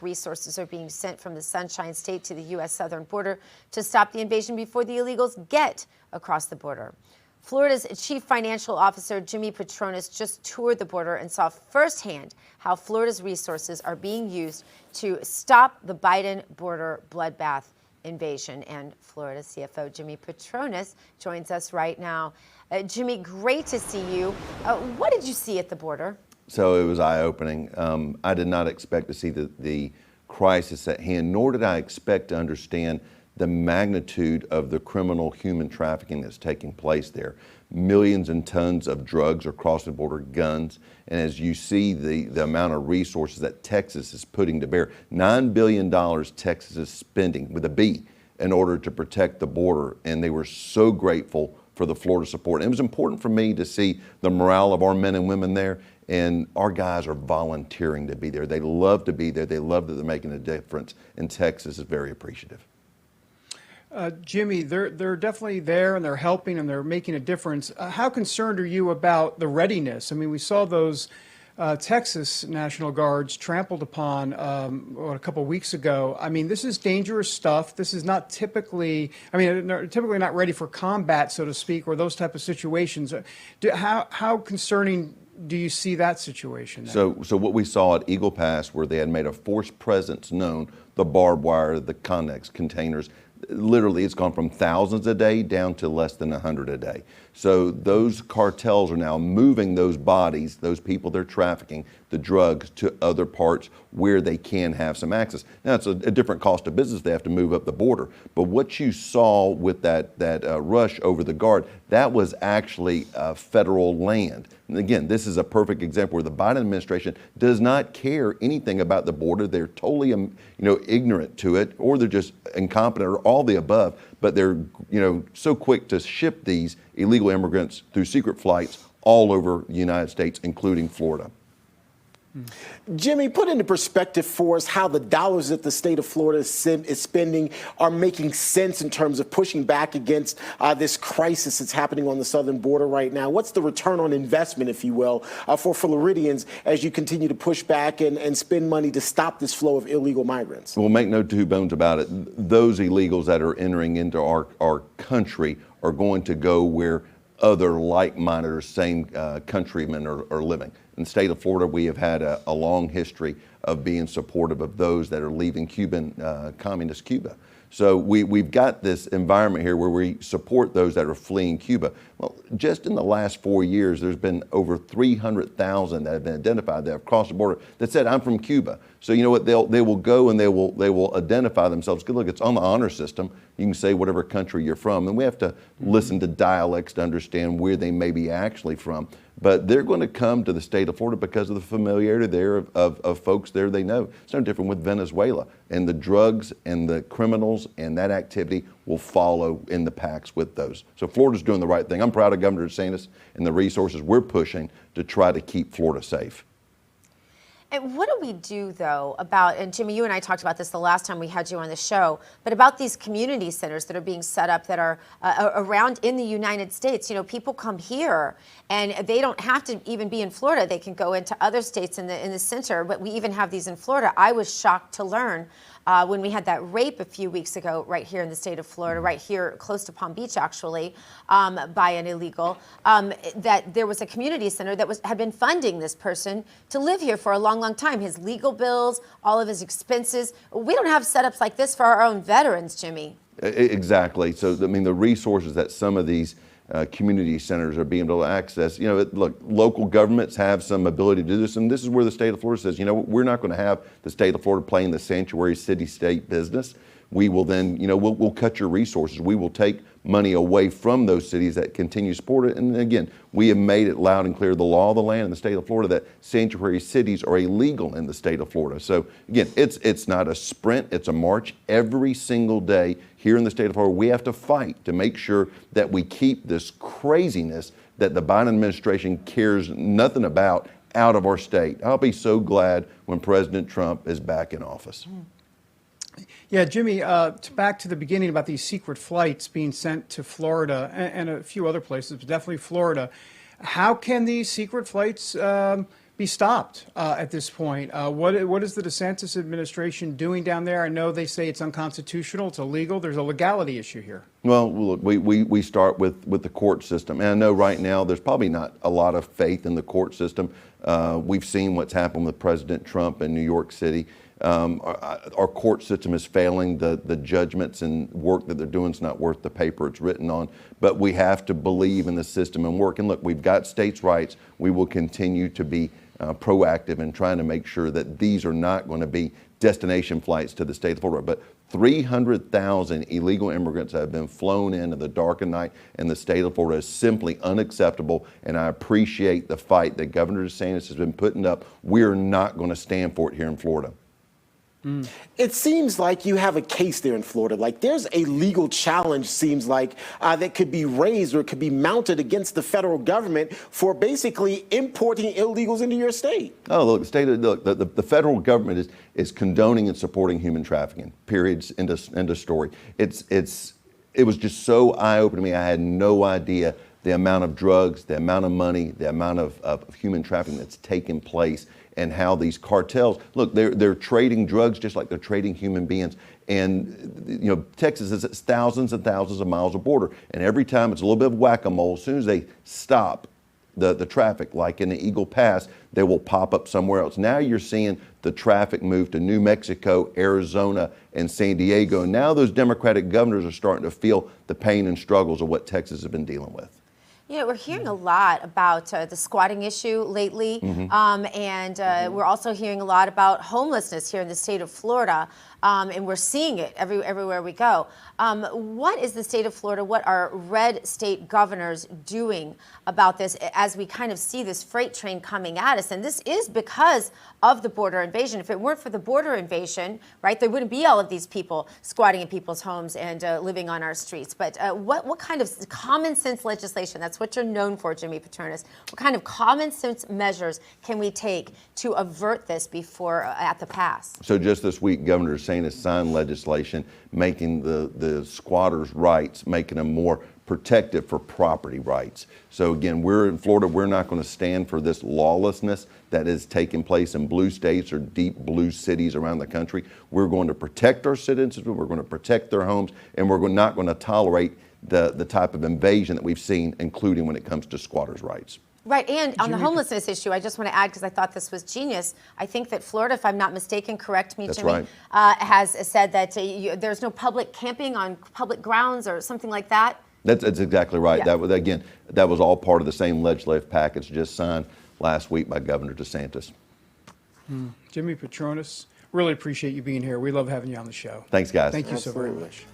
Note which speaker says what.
Speaker 1: resources are being sent from the Sunshine State to the U.S. southern border to stop the invasion before the illegals get across the border. Florida's Chief Financial Officer Jimmy Patronis just toured the border and saw firsthand how Florida's resources are being used to stop the Biden border bloodbath invasion. And Florida CFO Jimmy Patronis joins us right now. Jimmy, great to see you. What did you see at the border?
Speaker 2: So it was eye-opening. I did not expect to see the crisis at hand, nor did I expect to understand the magnitude of the criminal human trafficking that's taking place there. Millions and tons of drugs are crossing the border, guns, and as you see the amount of resources that Texas is putting to bear, $9 billion Texas is spending, with a B, in order to protect the border, and they were so grateful for the Florida support. And it was important for me to see the morale of our men and women there, and our guys are volunteering to be there. They love to be there. They love that they're making a difference, and Texas is very appreciative.
Speaker 3: Jimmy, they're definitely there, and they're helping, and they're making a difference. How concerned are you about the readiness? I mean, we saw those Texas National Guards trampled upon a couple of weeks ago. I mean, this is dangerous stuff. This is not typically, I mean, they're typically not ready for combat, so to speak, or those type of situations. How concerning do you see that situation?
Speaker 2: So what we saw at Eagle Pass, where they had made a force presence known, the barbed wire, the Connex containers, literally it's gone from thousands a day down to less than 100 a day. So those cartels are now moving those bodies, those people they're trafficking, the drugs, to other parts where they can have some access. Now it's a different cost of business. They have to move up the border. But what you saw with that rush over the guard, that was actually federal land. And again, this is a perfect example where the Biden administration does not care anything about the border. They're totally ignorant to it, or they're just incompetent, or all the above. But they're so quick to ship these illegal immigrants through secret flights all over the United States, including Florida.
Speaker 4: Jimmy, put into perspective for us how the dollars that the state of Florida is spending are making sense in terms of pushing back against this crisis that's happening on the southern border right now. What's the return on investment, if you will, for Floridians as you continue to push back and spend money to stop this flow of illegal migrants?
Speaker 2: Well, make no two bones about it. Those illegals that are entering into our country are going to go where other like-minded or same countrymen are living. In the state of Florida, we have had a long history of being supportive of those that are leaving communist Cuba. So we've got this environment here where we support those that are fleeing Cuba. Well, just in the last 4 years, there's been over 300,000 that have been identified that have crossed the border that said, I'm from Cuba. So you know what, they will go and they will identify themselves. Good, look, it's on the honor system. You can say whatever country you're from, and we have to listen to dialects to understand where they may be actually from. But they're going to come to the state of Florida because of the familiarity there of folks there they know. It's no different with Venezuela. And the drugs and the criminals and that activity will follow in the packs with those. So Florida's doing the right thing. I'm proud of Governor DeSantis and the resources we're pushing to try to keep Florida safe.
Speaker 1: And what do we do, though, about, and Jimmy, you and I talked about this the last time we had you on the show, but about these community centers that are being set up that are around in the United States. You know, people come here and they don't have to even be in Florida. They can go into other states in the center, but we even have these in Florida. I was shocked to learn when we had that rape a few weeks ago right here in the state of Florida, right here close to Palm Beach, actually, by an illegal, that there was a community center that had been funding this person to live here for a long time. His legal bills, all of his expenses. We don't have setups like this for our own veterans, Jimmy.
Speaker 2: Exactly. So, I mean, the resources that some of these community centers are being able to access, look, local governments have some ability to do this, and this is where the state of Florida says, we're not going to have the state of Florida playing the sanctuary city-state business. We will then, we'll cut your resources. We will take money away from those cities that continue to support it. And again, we have made it loud and clear, the law of the land in the state of Florida, that sanctuary cities are illegal in the state of Florida. So again, it's not a sprint, it's a march. Every single day here in the state of Florida, we have to fight to make sure that we keep this craziness that the Biden administration cares nothing about out of our state. I'll be so glad when President Trump is back in office.
Speaker 3: Yeah, Jimmy, back to the beginning about these secret flights being sent to Florida and a few other places, but definitely Florida. How can these secret flights be stopped at this point. What is the DeSantis administration doing down there? I know they say it's unconstitutional, it's illegal. There's a legality issue here.
Speaker 2: Well, look, we start with the court system. And I know right now there's probably not a lot of faith in the court system. We've seen what's happened with President Trump in New York City. Our court system is failing. The judgments and work that they're doing is not worth the paper it's written on. But we have to believe in the system and work. And look, we've got states' rights. We will continue to be proactive in trying to make sure that these are not going to be destination flights to the state of Florida. But 300,000 illegal immigrants have been flown in the dark of night in the state of Florida is simply unacceptable, and I appreciate the fight that Governor DeSantis has been putting up. We're not going to stand for it here in Florida.
Speaker 4: It seems like you have a case there in Florida. Like there's a legal challenge, seems like, that could be raised or could be mounted against the federal government for basically importing illegals into your state.
Speaker 2: Oh, look, the federal government is condoning and supporting human trafficking. Periods. End of story. It was just so eye-opening to me. I had no idea the amount of drugs, the amount of money, the amount of human trafficking that's taking place, and how these cartels, look, they're trading drugs just like they're trading human beings. And you know, Texas is thousands and thousands of miles of border, and every time it's a little bit of whack-a-mole. As soon as they stop the traffic, like in the Eagle Pass, they will pop up somewhere else. Now you're seeing the traffic move to New Mexico, Arizona, and San Diego. And now those Democratic governors are starting to feel the pain and struggles of what Texas has been dealing with.
Speaker 1: You know, we're hearing a lot about the squatting issue lately, and we're also hearing a lot about homelessness here in the state of Florida, and we're seeing it everywhere we go. What is the state of Florida, what are red state governors doing about this as we kind of see this freight train coming at us? And this is because of the border invasion. If it weren't for the border invasion, right, there wouldn't be all of these people squatting in people's homes and living on our streets. But what kind of common sense legislation, that's what you're known for, Jimmy Patronis, what kind of common sense measures can we take to avert this before at the pass?
Speaker 2: So just this week, Governor DeSantis signed legislation making the squatters' rights, making them more protective for property rights. So again, we're in Florida, we're not going to stand for this lawlessness that is taking place in blue states or deep blue cities around the country. We're going to protect our citizens, we're going to protect their homes, and we're not going to tolerate the type of invasion that we've seen, including when it comes to squatters' rights.
Speaker 1: Right, and on the homelessness issue, I just want to add, because I thought this was genius, I think that Florida, if I'm not mistaken, correct me,
Speaker 2: That's
Speaker 1: Jimmy,
Speaker 2: right.
Speaker 1: has said that there's no public camping on public grounds or something like that.
Speaker 2: That's exactly right.
Speaker 1: Yeah.
Speaker 2: That was all part of the same legislative package just signed last week by Governor DeSantis.
Speaker 3: Jimmy Patronis, really appreciate you being here. We love having you on the show.
Speaker 2: Thanks, guys.
Speaker 3: Thank you so very much.